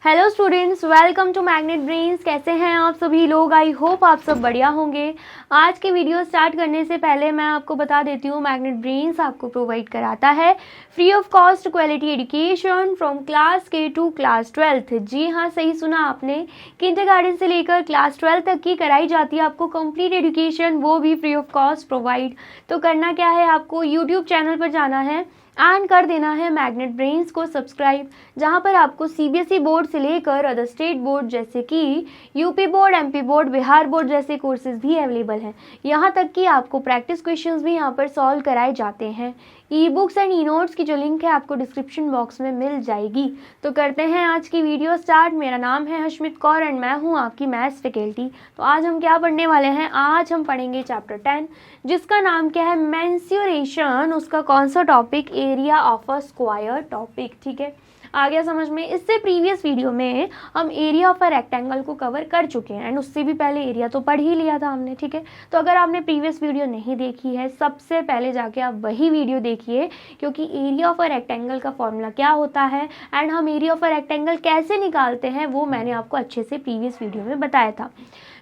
Hello students, welcome to Magnet Brains. कैसे हैं आप सभी लोग? आई होप आप सब बढ़िया होंगे। आज की वीडियो स्टार्ट करने से पहले मैं आपको बता देती हूँ, मैग्नेट ब्रेन्स आपको प्रोवाइड कराता है free of cost quality education from class के टू क्लास 12th। जी हाँ, सही सुना आपने, किंडरगार्टन से लेकर क्लास 12 तक की कराई जाती है आपको कंप्लीट एजुकेशन, वो भी फ्री ऑफ कॉस्ट प्रोवाइड। तो करना क्या है, आपको यूट्यूब चैनल पर जाना है एंड कर देना है मैग्नेट ब्रेन्स को सब्सक्राइब, जहां पर आपको सीबीएसई बोर्ड से लेकर अदर स्टेट बोर्ड जैसे कि UP board, MP board, Bihar board जैसे कोर्सेज भी अवेलेबल हैं। यहां तक कि आपको प्रैक्टिस क्वेश्चंस भी यहां पर सॉल्व कराए जाते हैं। E books and e notes की जो लिंक है आपको डिस्क्रिप्शन बॉक्स में मिल जाएगी। तो करते हैं आज की वीडियो स्टार्ट। मेरा नाम है हशमित कौर एंड मैं हूं आपकी मैथ्स फैकल्टी। तो आज हम क्या पढ़ने वाले हैं? आज हम पढ़ेंगे चैप्टर 10, जिसका नाम क्या है? मेंसुरेशन। उसका कौन सा topic? Area of a square topic. ठीक है, आ गया समझ में? इससे प्रीवियस वीडियो में हम एरिया ऑफ अ रेक्टेंगल को कवर कर चुके हैं एंड उससे भी पहले एरिया तो पढ़ ही लिया था हमने। ठीक है, तो अगर आपने प्रीवियस वीडियो नहीं देखी है, सबसे पहले जाके आप वही वीडियो देखिए, क्योंकि एरिया ऑफ अ रेक्टेंगल का फॉर्मूला क्या होता है एंड हम एरिया ऑफ अ रेक्टेंगल कैसे निकालते हैं वो मैंने आपको अच्छे से प्रीवियस वीडियो में बताया था।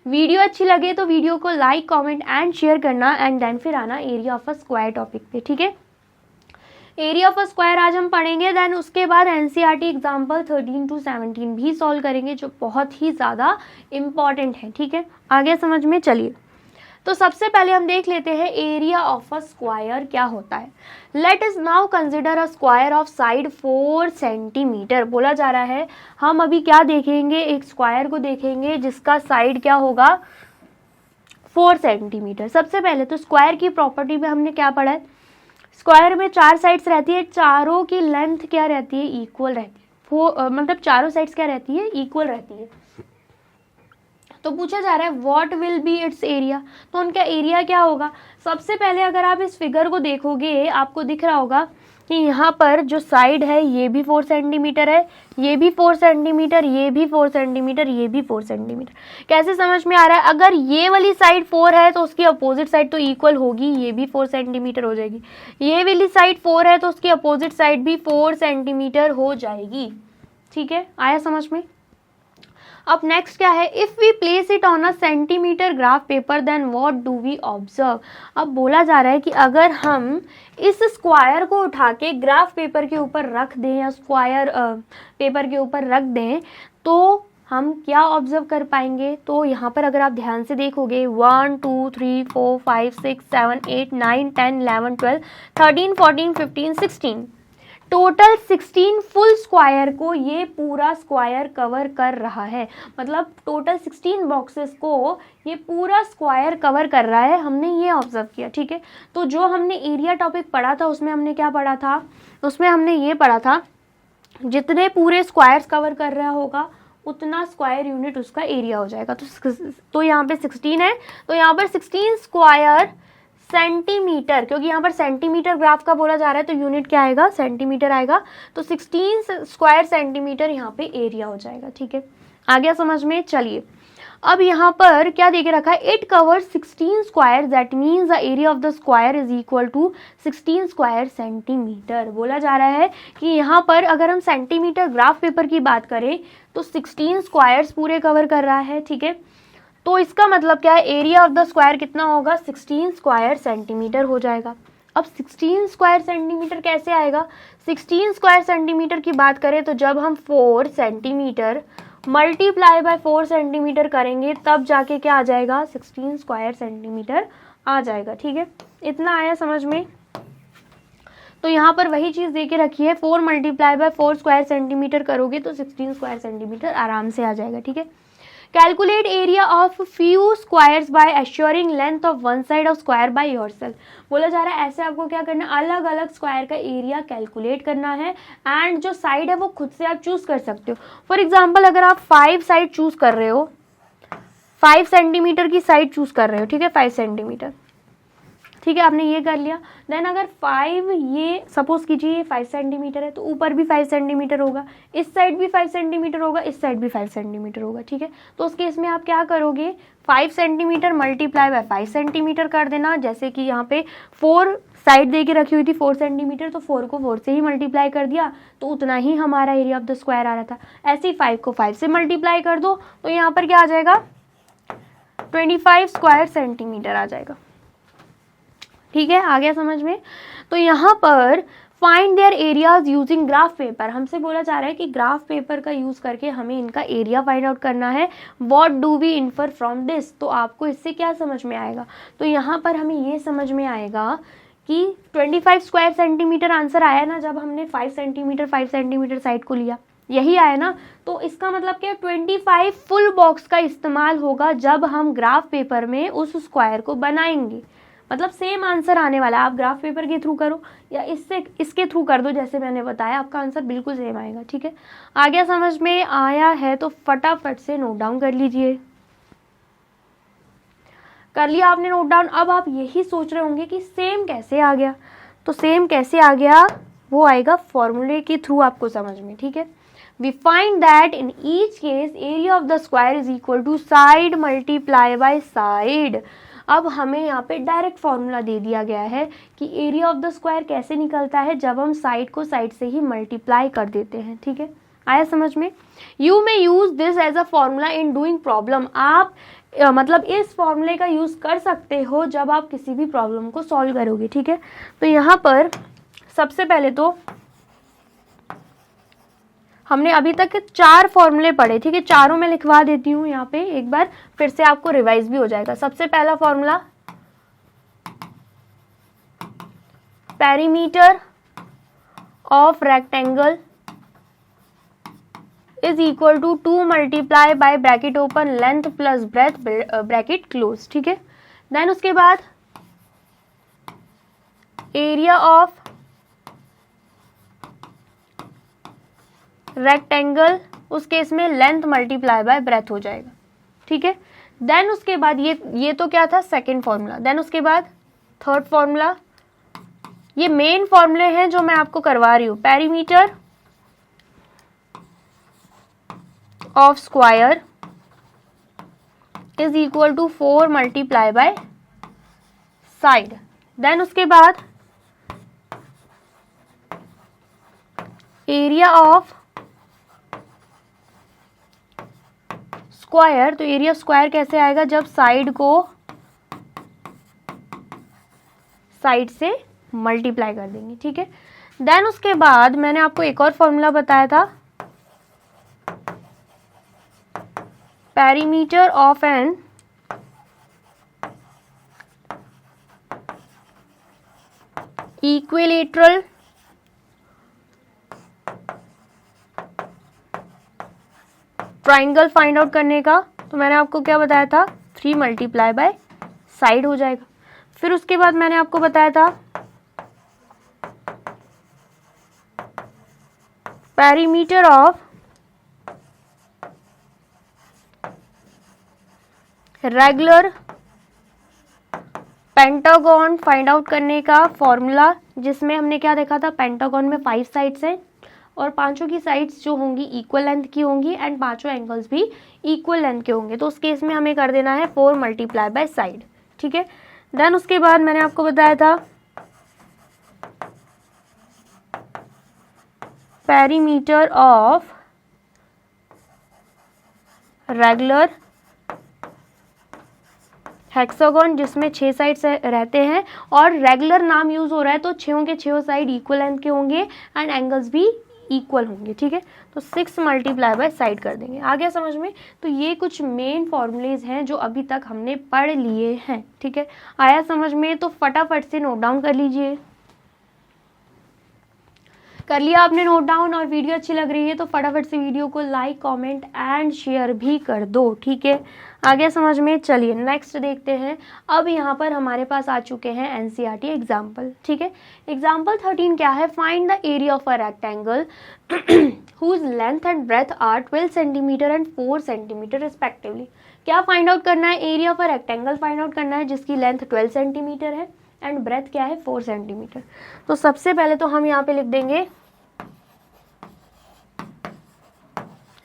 वीडियो अच्छी लगे तो वीडियो को लाइक, कमेंट एंड शेयर करना एंड देन फिर आना area of a square topic पे। ठीक है, एरिया ऑफ अ स्क्वायर आज हम पढ़ेंगे, देन उसके बाद एनसीईआरटी एग्जाम्पल 13 to 17 भी सॉल्व करेंगे, जो बहुत ही ज़्यादा इम्पॉर्टेंट है। ठीक है, आगे समझ में चलिए। तो सबसे पहले हम देख लेते हैं एरिया ऑफ अ स्क्वायर क्या होता है। Let is now consider a square of side 4 centimetre. बोला जा रहा है, हम अभी क्या देखेंगे? एक स्क्वायर को देखेंगे जिसका साइड क्या होगा? 4 सेंटीमीटर। सबसे पहले तो स्क्वायर की प्रॉपर्टी में हमने क्या पढ़ा है? स्क्वायर में 4 साइड्स रहती है, चारों की लेंथ क्या रहती है? इक्वल रहती है। मतलब चारों साइड्स क्या रहती है? इक्वल रहती है। तो पूछा जा रहा है what will be it's area, तो उनका एरिया क्या होगा? सबसे पहले अगर आप इस फिगर को देखोगे, आपको दिख रहा होगा कि यहाँ पर जो साइड है ये भी 4 सेंटीमीटर है, ये भी 4 सेंटीमीटर, ये भी 4 सेंटीमीटर, ये भी 4 सेंटीमीटर। कैसे समझ में आ रहा है? अगर ये वाली साइड 4 है तो उसकी अपोजिट साइड तो इक्वल होगी, ये भी 4 सेंटीमीटर हो जाएगी। ये वाली साइड 4 है तो उसकी अपोजिट साइड भी 4 सेंटीमीटर हो जाएगी। ठीक है, आया समझ में? अब नेक्स्ट क्या है? If we place it on a centimetre graph paper then what do we observe. अब बोला जा रहा है कि अगर हम इस स्क्वायर को उठा के ग्राफ पेपर के ऊपर रख दें या स्क्वायर पेपर के ऊपर रख दें तो हम क्या ऑब्जर्व कर पाएंगे? तो यहाँ पर अगर आप ध्यान से देखोगे 1 2 3 4 5 6 7 8 9 10 11 12 13 14 15 16, टोटल 16 फुल स्क्वायर को ये पूरा स्क्वायर कवर कर रहा है। मतलब टोटल 16 बॉक्सेस को ये पूरा स्क्वायर कवर कर रहा है, हमने ये ऑब्जर्व किया। ठीक है, तो जो हमने एरिया टॉपिक पढ़ा था उसमें हमने क्या पढ़ा था? उसमें हमने ये पढ़ा था जितने पूरे स्क्वायर्स कवर कर रहा होगा उतना स्क्वायर यूनिट उसका एरिया हो जाएगा। तो यहाँ पे 16 है, तो यहाँ पर 16 स्क्वायर सेंटीमीटर, क्योंकि यहाँ पर सेंटीमीटर ग्राफ का बोला जा रहा है तो यूनिट क्या आएगा? सेंटीमीटर आएगा। तो 16 स्क्वायर सेंटीमीटर यहाँ पे एरिया हो जाएगा। ठीक है, आ गया समझ में? चलिए, अब यहाँ पर क्या देके रखा है? It cover 16 square, that means the area of the square is equal to 16 square centimetre. बोला जा रहा है कि यहाँ पर अगर हम सेंटीमीटर ग्राफ पेपर की बात करें तो 16 स्क्वायर्स पूरे कवर कर रहा है। ठीक है, तो इसका मतलब क्या है? एरिया ऑफ द स्क्वायर कितना होगा? 16 स्क्वायर सेंटीमीटर हो जाएगा। अब 16 स्क्वायर सेंटीमीटर कैसे आएगा? 16 स्क्वायर सेंटीमीटर की बात करें तो जब हम 4 सेंटीमीटर मल्टीप्लाई बाय 4 सेंटीमीटर करेंगे तब जाके क्या आ जाएगा? 16 स्क्वायर सेंटीमीटर आ जाएगा। ठीक है, इतना आया समझ में? तो यहाँ पर वही चीज़ दे के रखी है, 4 मल्टीप्लाई बाय 4 स्क्वायर सेंटीमीटर करोगे तो 16 स्क्वायर सेंटीमीटर आराम से आ जाएगा। ठीक है, calculate area of few squares by assuring length of one side of square by yourself. बोला जा रहा है ऐसे आपको क्या करना है? अलग अलग स्क्वायर का एरिया कैलकुलेट करना है एंड जो साइड है वो खुद से आप चूज कर सकते हो। फॉर एग्जांपल अगर आप 5 साइड चूज कर रहे हो, 5 सेंटीमीटर की साइड चूज कर रहे हो, ठीक है, 5 सेंटीमीटर, ठीक है, आपने ये कर लिया। देन अगर 5, ये सपोज कीजिए 5 सेंटीमीटर है, तो ऊपर भी 5 सेंटीमीटर होगा, इस साइड भी 5 सेंटीमीटर होगा, इस साइड भी 5 सेंटीमीटर होगा। ठीक है, तो उस केस में आप क्या करोगे, 5 सेंटीमीटर मल्टीप्लाई बाय 5 सेंटीमीटर कर देना। जैसे कि यहाँ पे 4 साइड दे के रखी हुई थी 4 सेंटीमीटर, तो 4 को 4 से ही मल्टीप्लाई कर दिया, तो उतना ही हमारा एरिया ऑफ द स्क्वायर आ रहा था। ऐसे ही 5 को 5 से मल्टीप्लाई कर दो, तो यहाँ पर क्या आ जाएगा, 25 स्क्वायर सेंटीमीटर आ जाएगा। ठीक है, आ गया समझ में। तो यहाँ पर find there areas using graph paper, हमसे बोला जा रहा है कि ग्राफ पेपर का यूज करके हमें इनका एरिया फाइंड आउट करना है। What do we infer from this, तो आपको इससे क्या समझ में आएगा, तो यहाँ पर हमें ये समझ में आएगा कि 25 स्क्वायर सेंटीमीटर आंसर आया ना, जब हमने 5 सेंटीमीटर साइड को लिया, यही आया ना। तो इसका मतलब क्या, 25 फुल बॉक्स का इस्तेमाल होगा जब हम ग्राफ पेपर में उस स्क्वायर को बनाएंगे। मतलब सेम आंसर आने वाला है, आप ग्राफ पेपर के थ्रू करो या इसके थ्रू कर दो, जैसे मैंने बताया, आपका आंसर बिल्कुल सेम आएगा। ठीक है, आ गया समझ में आया है तो फटाफट से नोट डाउन कर लीजिए। कर लिया आपने नोट डाउन। अब आप यही सोच रहे होंगे कि सेम कैसे आ गया, तो सेम कैसे आ गया वो आएगा फॉर्मूले के थ्रू आपको समझ में। ठीक है, we find that in each case area of the square is equal to side multiply by side. अब हमें यहाँ पे डायरेक्ट फॉर्मूला दे दिया गया है कि एरिया ऑफ द स्क्वायर कैसे निकलता है, जब हम साइड को साइड से ही मल्टीप्लाई कर देते हैं। ठीक है, आया समझ में। You may use this as a formula in doing problem, आप मतलब इस फॉर्मूले का यूज कर सकते हो जब आप किसी भी प्रॉब्लम को सॉल्व करोगे। ठीक है, तो यहाँ पर सबसे पहले तो हमने अभी तक 4 फॉर्मूले पढ़े। ठीक है, चारों में लिखवा देती हूँ यहाँ पे एक बार, फिर से आपको रिवाइज भी हो जाएगा। सबसे पहला formula, perimeter of rectangle is equal to 2 multiply by bracket open length plus breadth bracket close. ठीक है, देन उसके बाद एरिया ऑफ रेक्टेंगल, उस केस में लेंथ मल्टीप्लाई बाय ब्रेथ हो जाएगा। ठीक है, देन उसके बाद ये तो क्या था, सेकंड फॉर्मूला। देन उसके बाद थर्ड फॉर्मूला, ये मेन फॉर्मूले हैं जो मैं आपको करवा रही हूँ। Perimeter of square is equal to 4 multiply by side. Then उसके बाद एरिया ऑफ स्क्वायर, तो एरिया ऑफ स्क्वायर कैसे आएगा, जब साइड को साइड से मल्टीप्लाई कर देंगे। ठीक है, देन उसके बाद मैंने आपको एक और फॉर्मूला बताया था, perimeter of an equilateral triangle find out करने का, तो मैंने आपको क्या बताया था, 3 मल्टीप्लाई बाय साइड हो जाएगा। फिर उसके बाद मैंने आपको बताया था perimeter of regular pentagon find out करने का फॉर्मूला, जिसमें हमने क्या देखा था, पेंटागन में 5 साइड्स हैं और पांचों की साइड्स जो होंगी इक्वल लेंथ की होंगी एंड पांचों एंगल्स भी इक्वल लेंथ के होंगे। तो उस केस में हमें कर देना है 4 मल्टीप्लाई बाय साइड। ठीक है, देन उसके बाद मैंने आपको बताया था पेरीमीटर ऑफ रेगुलर हेक्सागन, जिसमें 6 साइड्स रहते हैं और रेगुलर नाम यूज हो रहा है, तो 6 के 6 साइड इक्वल लेंथ के होंगे एंड एंगल्स भी इक्वल होंगे। ठीक है, तो 6 मल्टीप्लाई बाय साइड कर देंगे। आ गया समझ में। तो ये कुछ मेन फॉर्मूलेज हैं जो अभी तक हमने पढ़ लिए हैं। ठीक है, आया समझ में, तो फटाफट से नोट डाउन कर लीजिए। कर लिया आपने नोट डाउन, और वीडियो अच्छी लग रही है तो फटाफट से वीडियो को लाइक, कमेंट एंड शेयर भी कर दो। ठीक है, आ गया समझ में। चलिए नेक्स्ट देखते हैं। अब यहाँ पर हमारे पास आ चुके हैं एनसीईआरटी एग्जाम्पल। ठीक है, एग्जाम्पल 13 क्या है, find the area of a rectangle whose length and breadth are 12 centimetre and 4 centimetre respectively. क्या फाइंड आउट करना है, area of a rectangle find out करना है जिसकी लेंथ 12 सेंटीमीटर है एंड ब्रेथ क्या है 4 सेंटीमीटर। तो सबसे पहले तो हम यहाँ पे लिख देंगे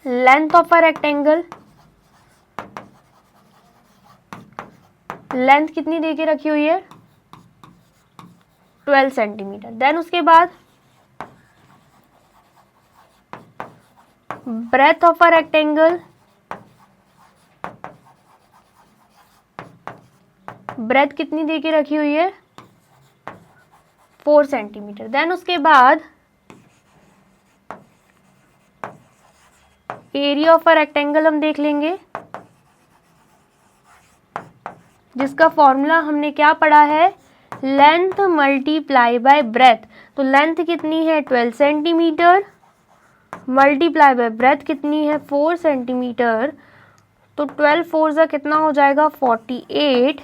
length of a rectangle, length कितनी दे के रखी हुई है 12 सेंटीमीटर। देन उसके बाद breadth of a rectangle, breadth कितनी दे के रखी हुई है 4 सेंटीमीटर। देन उसके बाद एरिया ऑफ अ रेक्टेंगल हम देख लेंगे, जिसका फॉर्मूला हमने क्या पढ़ा है लेंथ मल्टीप्लाई बाय ब्रेथ। तो लेंथ कितनी है 12 सेंटीमीटर मल्टीप्लाई बाय ब्रेथ कितनी है 4 सेंटीमीटर। तो 12 4 जा कितना हो जाएगा 48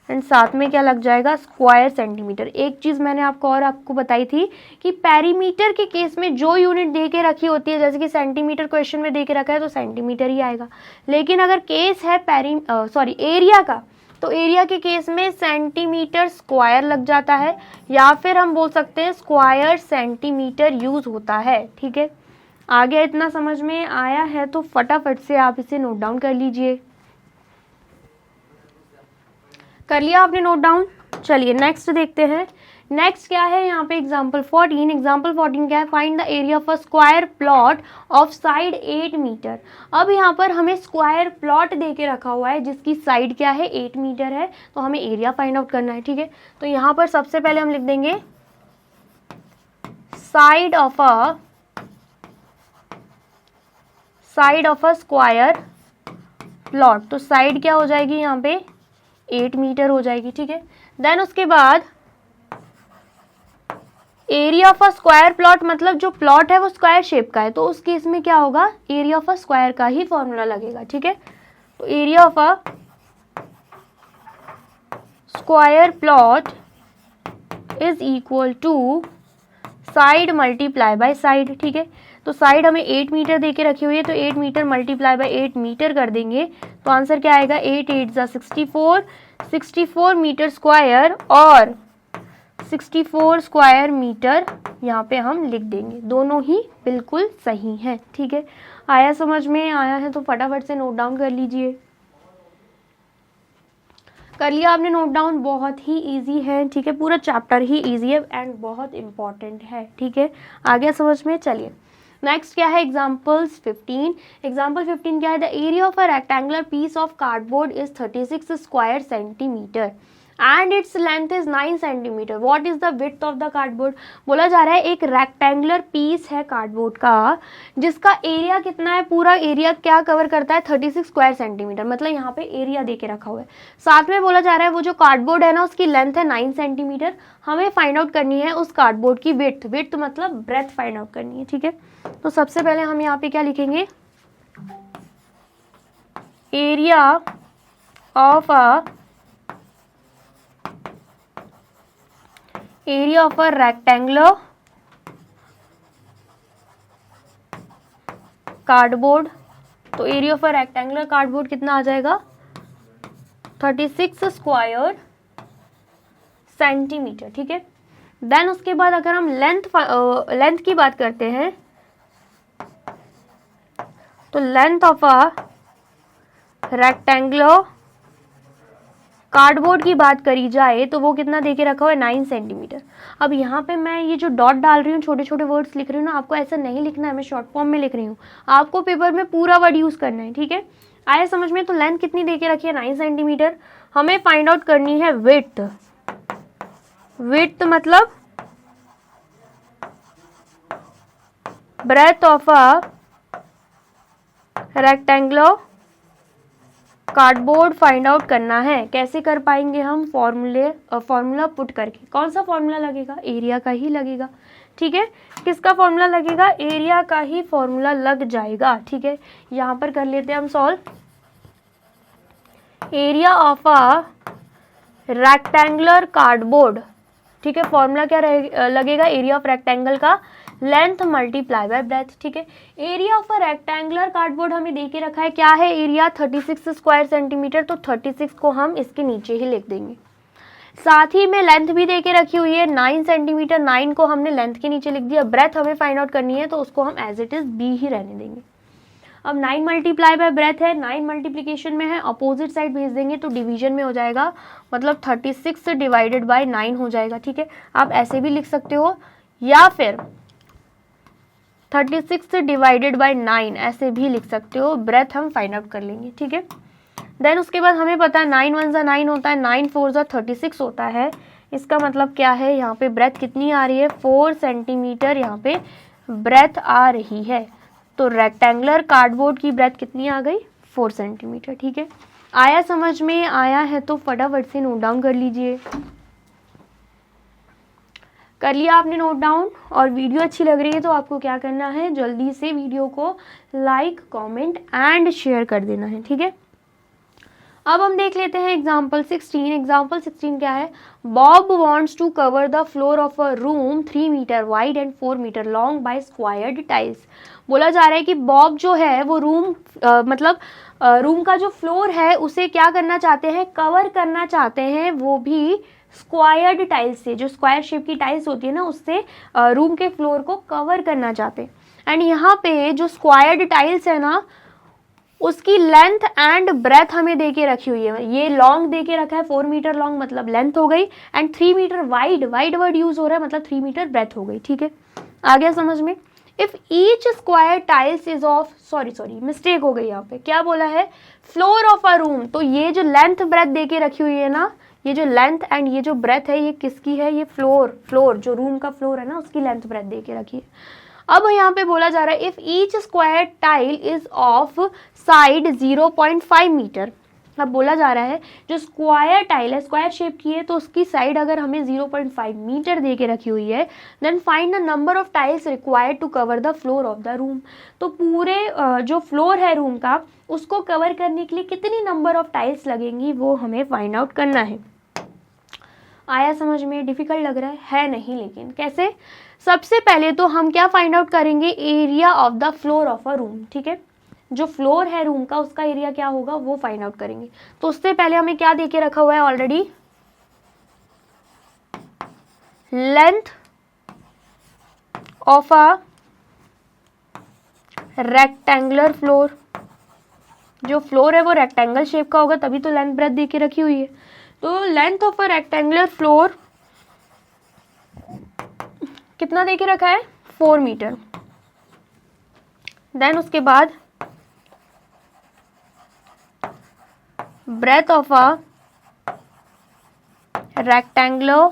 एंड साथ में क्या लग जाएगा स्क्वायर सेंटीमीटर। एक चीज़ मैंने आपको बताई थी कि पेरीमीटर के केस में जो यूनिट दे के रखी होती है, जैसे कि सेंटीमीटर क्वेश्चन में दे के रखा है तो सेंटीमीटर ही आएगा, लेकिन अगर केस है एरिया का, तो एरिया के केस में सेंटीमीटर स्क्वायर लग जाता है, या फिर हम बोल सकते हैं स्क्वायर सेंटीमीटर यूज होता है। ठीक है, आगे इतना समझ में आया है तो फटाफट से आप इसे नोट डाउन कर लीजिए। कर लिया आपने नोट डाउन? चलिए नेक्स्ट देखते हैं। नेक्स्ट क्या है यहाँ पे एग्जाम्पल 14। एग्जाम्पल 14 क्या है find the area of a square plot of side 8 metre. अब यहाँ पर हमें स्क्वायर प्लॉट दे के रखा हुआ है जिसकी साइड क्या है 8 मीटर है, तो हमें एरिया फाइंड आउट करना है। ठीक है, तो यहाँ पर सबसे पहले हम लिख देंगे side of a square plot. तो साइड क्या हो जाएगी यहाँ पे 8 मीटर हो जाएगी। ठीक है, देन उसके बाद area of a square plot, मतलब जो प्लॉट है वो स्क्वायर शेप का है, तो उस केस में क्या होगा एरिया ऑफ अ स्क्वायर का ही फॉर्मूला लगेगा। ठीक है, तो area of a square plot is equal to side multiply by side. ठीक है, तो साइड हमें 8 मीटर दे के रखी हुई है, तो 8 मीटर मल्टीप्लाई बाय 8 मीटर कर देंगे, तो आंसर क्या आएगा 8 8 जा 64 मीटर स्क्वायर, और 64 स्क्वायर मीटर यहाँ पे हम लिख देंगे। दोनों ही बिल्कुल सही हैं। ठीक है, आया समझ में? आया है तो फटाफट से नोट डाउन कर लीजिए। कर लिया आपने नोट डाउन? बहुत ही इजी है। ठीक है, पूरा चैप्टर ही इजी है एंड बहुत इंपॉर्टेंट है। ठीक है, आगे समझ में? चलिए नेक्स्ट क्या है एग्जाम्पल्स 15। एग्जाम्पल 15 क्या है the area of a rectangular piece of cardboard is 36 square centimetre and its length is 9 centimetre. What is the width of the cardboard. बोला जा रहा है एक रेक्टेंगुलर पीस है कार्डबोर्ड का जिसका एरिया कितना है, पूरा एरिया क्या कवर करता है 36 स्क्वायर सेंटीमीटर, मतलब यहाँ पे एरिया दे के रखा हुआ है। साथ में बोला जा रहा है वो जो कार्डबोर्ड है ना उसकी लेंथ है 9 सेंटीमीटर। हमें फाइंड आउट करनी है उस कार्डबोर्ड की विड्थ, विड्थ मतलब ब्रेथ फाइंड आउट करनी है। ठीक है, तो सबसे पहले हम यहाँ पे क्या लिखेंगे area of a rectangular cardboard. तो area of a rectangular cardboard कितना आ जाएगा 36 स्क्वायर सेंटीमीटर। ठीक है, देन उसके बाद अगर हम लेंथ की बात करते हैं तो length of a rectangular cardboard की बात करी जाए तो वो कितना देके रखा हुआ है 9 सेंटीमीटर। अब यहाँ पे मैं ये जो डॉट डाल रही हूँ, छोटे छोटे वर्ड्स लिख रही हूँ ना, आपको ऐसा नहीं लिखना है, मैं शॉर्ट फॉर्म में लिख रही हूँ, आपको पेपर में पूरा वर्ड यूज करना है। ठीक है, आया समझ में? तो लेंथ कितनी देके रखी है 9 सेंटीमीटर। हमें फाइंड आउट करनी है विड्थ। विड्थ मतलब breadth of a rectangular cardboard find out करना है। कैसे कर पाएंगे हम? फॉर्मूला पुट करके। कौन सा फॉर्मूला लगेगा? एरिया का ही लगेगा। ठीक है, किसका फॉर्मूला लगेगा? एरिया का ही फॉर्मूला लग जाएगा। ठीक है, यहाँ पर कर लेते हैं हम solve. Area of a rectangular cardboard. ठीक है, फॉर्मूला क्या लगेगा एरिया ऑफ रेक्टेंगल का लेंथ मल्टीप्लाई बाय ब्रेथ। ठीक है, area of a rectangular cardboard हमें दे के रखा है, क्या है एरिया 36 स्क्वायर सेंटीमीटर, तो 36 को हम इसके नीचे ही लिख देंगे। साथ ही में लेंथ भी दे के रखी हुई है 9 सेंटीमीटर, 9 को हमने लेंथ के नीचे लिख दिया। ब्रेथ हमें फाइंड आउट करनी है तो उसको हम एज इट इज बी ही रहने देंगे। अब 9 मल्टीप्लाई बाय ब्रेथ है, 9 मल्टीप्लीकेशन में है, अपोजिट साइड भेज देंगे तो डिवीजन में हो जाएगा, मतलब 36 डिवाइडेड बाय 9 हो जाएगा। ठीक है, आप ऐसे भी लिख सकते हो या फिर 36 डिवाइडेड बाय 9 ऐसे भी लिख सकते हो। ब्रेथ हम फाइंड आउट कर लेंगे। ठीक है, देन उसके बाद हमें पता है 9 1 ज़ा 9 होता है, 9 4 ज़ा 36 होता है। इसका मतलब क्या है, यहाँ पे ब्रेथ कितनी आ रही है, 4 सेंटीमीटर यहाँ पे ब्रेथ आ रही है। तो रेक्टेंगुलर कार्डबोर्ड की ब्रेथ कितनी आ गई, 4 सेंटीमीटर। ठीक है, आया समझ में? आया है तो फटाफट से नोट डाउन कर लीजिए। कर लिया आपने नोट डाउन? और वीडियो अच्छी लग रही है तो आपको क्या करना है, जल्दी से वीडियो को लाइक, कमेंट एंड शेयर कर देना है। ठीक है, अब हम देख लेते हैं एग्जाम्पल 16। एग्जाम्पल 16 क्या है, Bob wants to cover the floor of a room 3 metre wide and 4 metre long by squared tiles. बोला जा रहा है कि बॉब जो है वो रूम का जो फ्लोर है उसे क्या करना चाहते हैं, कवर करना चाहते हैं, वो भी स्क्वायर्ड टाइल्स से। जो स्क्वायर शेप की टाइल्स होती है ना, उससे रूम के फ्लोर को कवर करना चाहते हैं। एंड यहाँ पे जो स्क्वायर्ड टाइल्स है ना, उसकी लेंथ एंड ब्रेथ हमें दे के रखी हुई है। ये लॉन्ग दे के रखा है, 4 मीटर लॉन्ग मतलब लेंथ हो गई, and 3 metre wide, wide word use हो रहा है मतलब 3 मीटर ब्रेथ हो गई। ठीक है, आ गया समझ में? If each square tiles is of, sorry mistake हो गई, यहाँ पे क्या बोला है, फ्लोर ऑफ अ रूम। तो ये जो लेंथ ब्रेथ दे के रखी हुई है ना, ये जो लेंथ एंड ये जो ब्रेथ है, ये किसकी है, ये फ्लोर जो रूम का फ्लोर है ना, उसकी लेंथ ब्रेथ दे के रखी है। अब यहाँ पे बोला जा रहा है if each square tile is of side 0.5 metre. अब बोला जा रहा है जो स्क्वायर टाइल है, स्क्वायर शेप की है, तो उसकी साइड अगर हमें 0.5 मीटर दे के रखी हुई है, then find the number of tiles required to cover the floor of the room. तो पूरे जो फ्लोर है रूम का, उसको कवर करने के लिए कितनी नंबर ऑफ टाइल्स लगेंगी, वो हमें फाइंड आउट करना है। आया समझ में? डिफिकल्ट लग रहा है नहीं, लेकिन कैसे? सबसे पहले तो हम क्या फाइंड आउट करेंगे, area of the floor of a room. ठीक है, जो फ्लोर है रूम का, उसका एरिया क्या होगा वो फाइंड आउट करेंगे। तो उससे पहले हमें क्या देके रखा हुआ है already, length of a rectangular floor. जो फ्लोर है वो रेक्टेंगल शेप का होगा, तभी तो लेंथ ब्रेथ दे के रखी हुई है। तो length of a rectangular floor कितना देके रखा है, 4 मीटर। देन उसके बाद breadth of a rectangular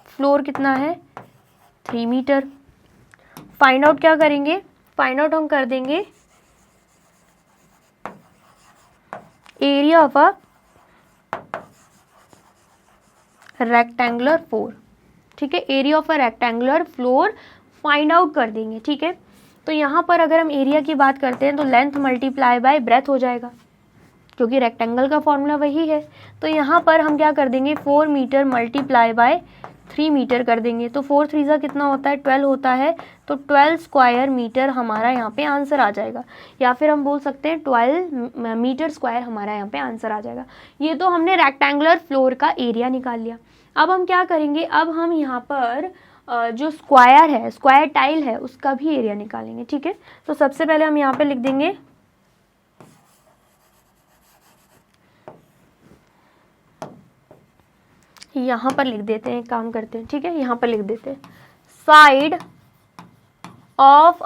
floor कितना है, 3 मीटर। फाइंड आउट क्या करेंगे, फाइंड आउट हम कर देंगे area of a rectangular floor. ठीक है, area of a rectangular floor find out कर देंगे। ठीक है, तो यहाँ पर अगर हम एरिया की बात करते हैं तो लेंथ मल्टीप्लाई बाय ब्रेथ हो जाएगा, क्योंकि रेक्टेंगल का फॉर्मूला वही है। तो यहाँ पर हम क्या कर देंगे, 4 मीटर मल्टीप्लाई बाय 3 मीटर कर देंगे। तो 4 3 ज़ा कितना होता है, 12 होता है। तो 12 स्क्वायर मीटर हमारा यहाँ पे आंसर आ जाएगा, या फिर हम बोल सकते हैं 12 मीटर स्क्वायर हमारा यहाँ पे आंसर आ जाएगा। ये तो हमने रेक्टेंगुलर फ्लोर का एरिया निकाल लिया। अब हम क्या करेंगे, अब हम यहाँ पर जो स्क्वायर है, स्क्वायर टाइल है, उसका भी एरिया निकालेंगे। ठीक है, तो सबसे पहले हम यहाँ पे लिख देंगे यहाँ पर लिख देते हैं, काम करते हैं। ठीक है, यहाँ पर लिख देते हैं side of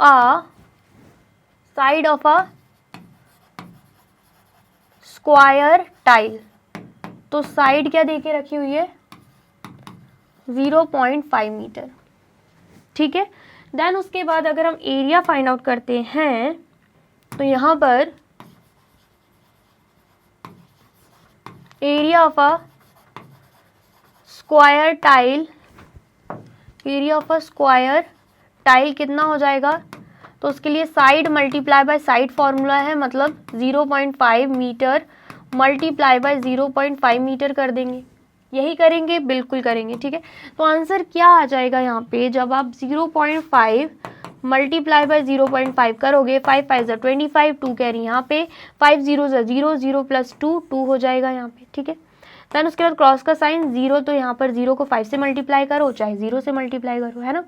a square tile. तो साइड क्या देके रखी हुई है, 0.5 मीटर। ठीक है, देन उसके बाद अगर हम एरिया फाइंड आउट करते हैं तो यहाँ पर area of a square tile, area of a square tile कितना हो जाएगा, तो उसके लिए side multiply by side formula है, मतलब 0.5 मीटर मल्टीप्लाई बाय 0.5 मीटर कर देंगे। यही करेंगे, बिल्कुल करेंगे। ठीक है, तो आंसर क्या आ जाएगा यहाँ पे, जब आप 0.5 मल्टीप्लाई बाय 0.5 करोगे, 5 5 ज़ा 25, 2 कैरी यहाँ पे, 5 0 ज़ा 0, 0 प्लस 2 2 हो जाएगा यहाँ पे। ठीक है, देन उसके बाद क्रॉस का साइन 0, तो यहाँ पर 0 को 5 से मल्टीप्लाई करो चाहे 0 से मल्टीप्लाई करो, है ना,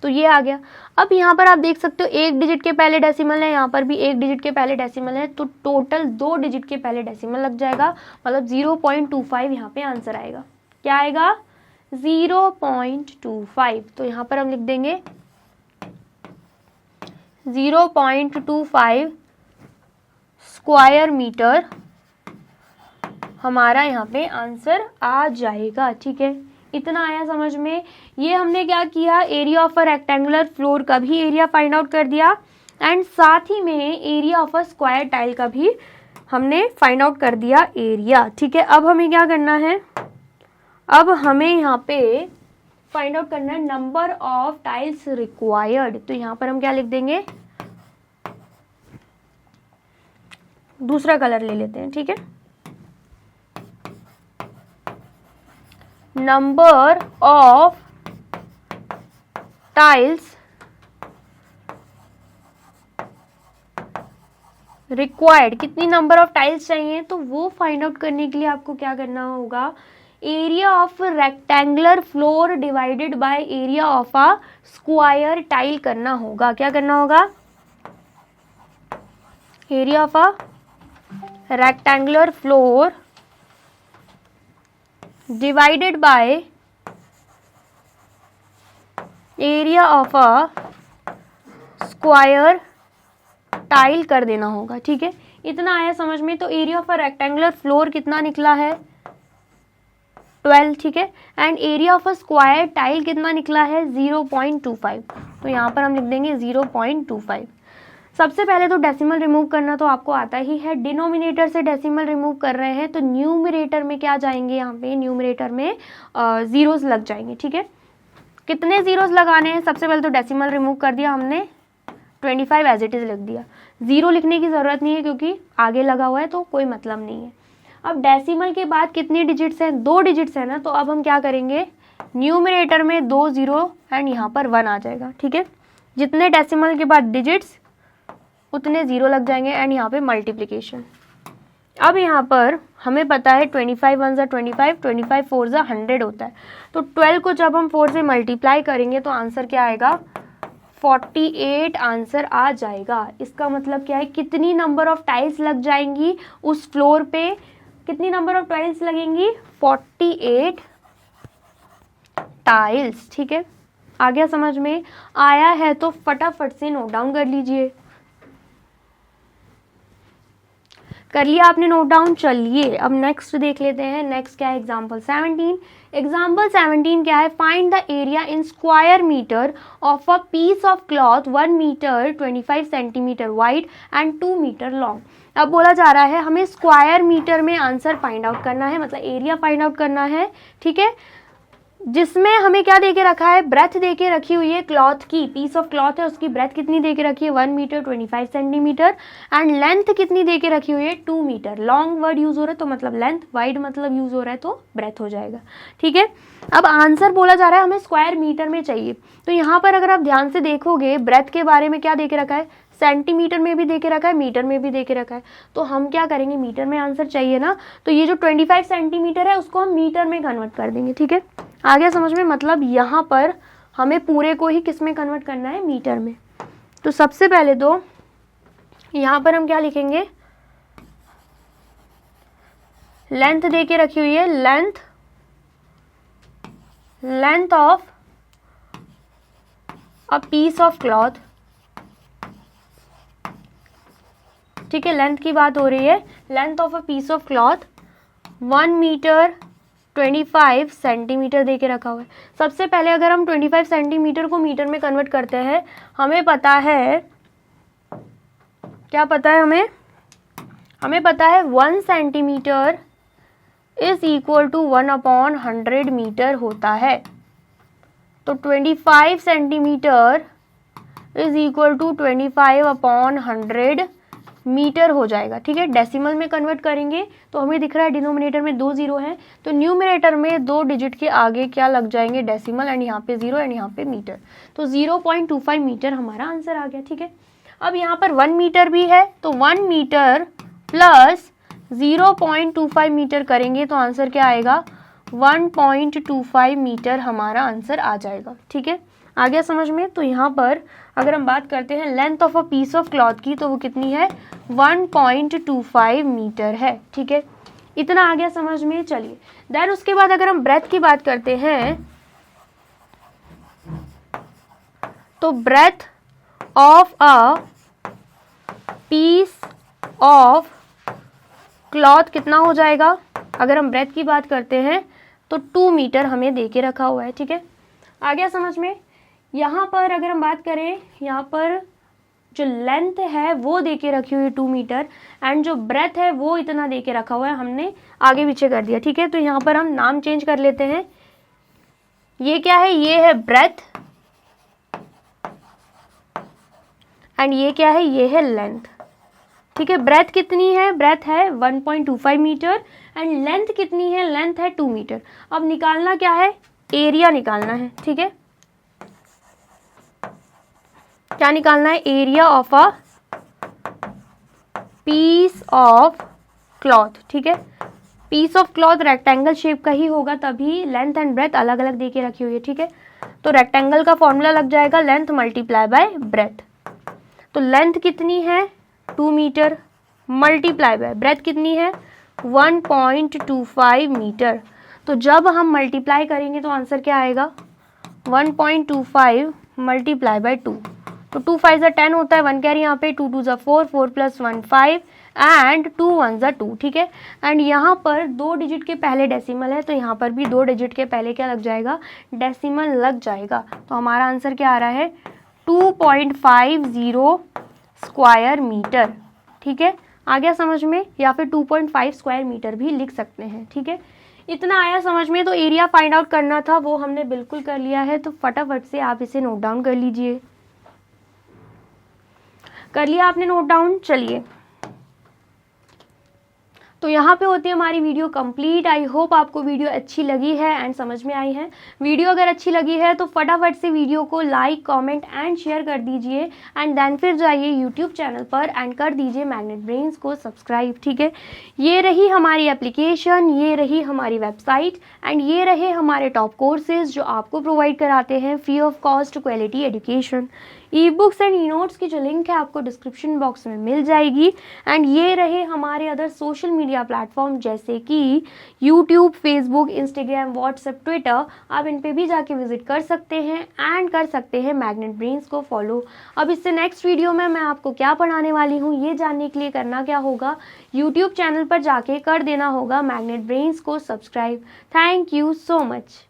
तो ये आ गया। अब यहाँ पर आप देख सकते हो 1 डिजिट के पहले डेसिमल है, यहाँ पर भी 1 डिजिट के पहले डेसिमल है, तो टोटल 2 डिजिट के पहले डेसिमल लग जाएगा, मतलब 0.25 यहाँ पे आंसर आएगा। क्या आएगा? 0.25। तो यहाँ पर हम लिख देंगे 0.25 स्क्वायर मीटर हमारा यहाँ पे आंसर आ जाएगा। ठीक है, इतना आया समझ में। ये हमने क्या किया, area of a rectangular floor का भी एरिया फाइंड आउट कर दिया एंड साथ ही में area of a square tile का भी हमने फाइंड आउट कर दिया एरिया। ठीक है, अब हमें क्या करना है, अब हमें यहाँ पे फाइंड आउट करना है नंबर ऑफ टाइल्स रिक्वायर्ड। तो यहाँ पर हम क्या लिख देंगे, दूसरा कलर ले लेते हैं। ठीक है, नंबर ऑफ टाइल्स रिक्वायर्ड, कितनी नंबर ऑफ टाइल्स चाहिए, तो वो फाइंड आउट करने के लिए आपको क्या करना होगा, area of rectangular floor divided by area of a square tile करना होगा। क्या करना होगा, area of a rectangular floor divided by area of a square tile कर देना होगा। ठीक है, इतना आया समझ में। तो area of a rectangular floor कितना निकला है, 12। ठीक है, and area of a square tile कितना निकला है, 0.25। तो यहाँ पर हम लिख देंगे 0.25। सबसे पहले तो डेसिमल रिमूव करना तो आपको आता ही है, डिनोमिनेटर से डेसिमल रिमूव कर रहे हैं तो न्यूमरेटर में क्या जाएंगे, यहाँ पे न्यूमरेटर में जीरोस लग जाएंगे। ठीक है, कितने जीरोस लगाने हैं, सबसे पहले तो डेसिमल रिमूव कर दिया हमने, 25 एज इट इज लिख दिया, 0 लिखने की ज़रूरत नहीं है क्योंकि आगे लगा हुआ है तो कोई मतलब नहीं है। अब डेसिमल के बाद कितने डिजिट्स हैं, 2 डिजिट्स हैं ना, तो अब हम क्या करेंगे, न्यूमरेटर में 2 0 एंड यहाँ पर 1 आ जाएगा। ठीक है, जितने डेसिमल के बाद डिजिट्स उतने 0 लग जाएंगे एंड यहाँ पे मल्टीप्लिकेशन। अब यहाँ पर हमें पता है 25 1 ज़ा 25, 25 4 ज़ा 100 होता है, तो 12 को जब हम 4 से मल्टीप्लाई करेंगे तो आंसर क्या आएगा, 48 आंसर आ जाएगा। इसका मतलब क्या है, कितनी नंबर ऑफ टाइल्स लग जाएंगी उस फ्लोर पे, कितनी नंबर ऑफ टाइल्स लगेंगी, 48 टाइल्स। ठीक है, आ गया समझ में, आया है तो फटाफट से नोट डाउन कर लीजिए। कर लिया आपने नोट डाउन, चलिए अब नेक्स्ट देख लेते हैं। नेक्स्ट क्या है, एग्जाम्पल 17। एग्जाम्पल 17 क्या है, find the area in square metre of a piece of cloth 1 metre 25 centimetre wide and 2 metre long. अब बोला जा रहा है हमें स्क्वायर मीटर में आंसर फाइंड आउट करना है, मतलब एरिया फाइंड आउट करना है। ठीक है, जिसमें हमें क्या देके रखा है, ब्रेथ देके रखी हुई है क्लॉथ की, पीस ऑफ क्लॉथ है उसकी ब्रेथ कितनी देके रखी है, 1 मीटर 25 सेंटीमीटर एंड लेंथ कितनी देके रखी हुई है, 2 मीटर। लॉन्ग वर्ड यूज हो रहा है तो मतलब लेंथ, वाइड मतलब यूज हो रहा है तो ब्रेथ हो जाएगा। ठीक है, अब आंसर बोला जा रहा है हमें स्क्वायर मीटर में चाहिए, तो यहाँ पर अगर आप ध्यान से देखोगे ब्रेथ के बारे में क्या देके रखा है, सेंटीमीटर में भी देके रखा है, मीटर में भी देके रखा है, तो हम क्या करेंगे, मीटर में आंसर चाहिए ना, तो ये जो 25 सेंटीमीटर है उसको हम मीटर में कन्वर्ट कर देंगे। ठीक है, आ गया समझ में, मतलब यहाँ पर हमें पूरे को ही किस में कन्वर्ट करना है, मीटर में। तो सबसे पहले तो यहाँ पर हम क्या लिखेंगे, लेंथ देके रखी हुई है, length of a piece of cloth. ठीक है, लेंथ की बात हो रही है, length of a piece of cloth 1 metre 25 centimetre देके रखा हुआ है। सबसे पहले अगर हम 25 सेंटीमीटर को मीटर में कन्वर्ट करते हैं, हमें पता है, क्या पता है हमें पता है 1 centimetre is equal to 1/100 metre होता है। तो 25 centimetre is equal to 25/100 metre हो जाएगा। ठीक है, डेसिमल में कन्वर्ट करेंगे तो हमें दिख रहा है डिनोमिनेटर में 2 0 हैं, तो न्यूमरेटर में 2 डिजिट के आगे क्या लग जाएंगे, डेसिमल एंड यहाँ पे 0 एंड यहाँ पे मीटर, तो 0.25 मीटर हमारा आंसर आ गया। ठीक है, अब यहाँ पर 1 मीटर भी है, तो 1 मीटर प्लस 0.25 मीटर करेंगे तो आंसर क्या आएगा, 1.25 मीटर हमारा आंसर आ जाएगा। ठीक है, आ गया समझ में। तो यहाँ पर अगर हम बात करते हैं length of a piece of cloth की, तो वो कितनी है, 1.25 मीटर है। ठीक है, इतना आ गया समझ में। चलिए देन उसके बाद अगर हम ब्रेथ की बात करते हैं, तो breadth of a piece of cloth कितना हो जाएगा, अगर हम ब्रेथ की बात करते हैं तो 2 मीटर हमें दे के रखा हुआ है। ठीक है, आ गया समझ में। यहाँ पर अगर हम बात करें, यहाँ पर जो लेंथ है वो दे के रखी हुई है 2 मीटर, एंड जो ब्रेथ है वो इतना दे के रखा हुआ है, हमने आगे पीछे कर दिया। ठीक है, तो यहाँ पर हम नाम चेंज कर लेते हैं। ये क्या है, ये है ब्रेथ, एंड ये क्या है, ये है लेंथ। ठीक है, ब्रेथ कितनी है, ब्रेथ है 1.25 मीटर, एंड लेंथ कितनी है, लेंथ है 2 मीटर। अब निकालना क्या है, एरिया निकालना है। ठीक है, क्या निकालना है, area of a piece of cloth. ठीक है, piece of cloth rectangle shape का ही होगा, तभी लेंथ एंड ब्रेथ अलग अलग दे के रखी हुई है। ठीक है, तो रेक्टेंगल का फॉर्मूला लग जाएगा लेंथ मल्टीप्लाई बाय ब्रेथ। तो लेंथ कितनी है, 2 मीटर, मल्टीप्लाई बाय ब्रेथ कितनी है, 1.25 मीटर। तो जब हम मल्टीप्लाई करेंगे तो आंसर क्या आएगा, 1.25 मल्टीप्लाई बाय 2। तो 2 5 ज़ा 10 होता है, 1 कैरी यहाँ पे, 2 2 ज़ा 4, 4 + 1 5, एंड 2 1 ज़ा 2। ठीक है, एंड यहाँ पर 2 डिजिट के पहले डेसिमल है, तो यहाँ पर भी 2 डिजिट के पहले क्या लग जाएगा, डेसिमल लग जाएगा। तो हमारा आंसर क्या आ रहा है, 2.50 स्क्वायर मीटर। ठीक है, आ गया समझ में, या फिर 2.5 स्क्वायर मीटर भी लिख सकते हैं। ठीक है, इतना आया समझ में। तो एरिया फाइंड आउट करना था, वो हमने बिल्कुल कर लिया है। तो फटाफट से आप इसे नोट डाउन कर लीजिए। कर लिया आपने नोट डाउन। चलिए, तो यहाँ पे होती है हमारी वीडियो कंप्लीट। आई होप आपको वीडियो अच्छी लगी है एंड समझ में आई है। वीडियो अगर अच्छी लगी है तो फटाफट से वीडियो को लाइक, कमेंट एंड शेयर कर दीजिए, एंड देन फिर जाइए यूट्यूब चैनल पर एंड कर दीजिए मैग्नेट ब्रेन्स को सब्सक्राइब। ठीक है, ये रही हमारी एप्लीकेशन, ये रही हमारी वेबसाइट, एंड ये रहे हमारे टॉप कोर्सेज जो आपको प्रोवाइड कराते हैं free of cost quality education. E books and e notes की जो लिंक है आपको डिस्क्रिप्शन बॉक्स में मिल जाएगी, एंड ये रहे हमारे अदर सोशल मीडिया प्लेटफॉर्म जैसे कि YouTube, Facebook, Instagram, WhatsApp, Twitter. आप इन पे भी जाके विजिट कर सकते हैं एंड कर सकते हैं मैग्नेट ब्रेन्स को फॉलो। अब इससे नेक्स्ट वीडियो में मैं आपको क्या पढ़ाने वाली हूँ ये जानने के लिए करना क्या होगा, यूट्यूब चैनल पर जाके कर देना होगा मैग्नेट ब्रेन्स को subscribe. Thank you so much.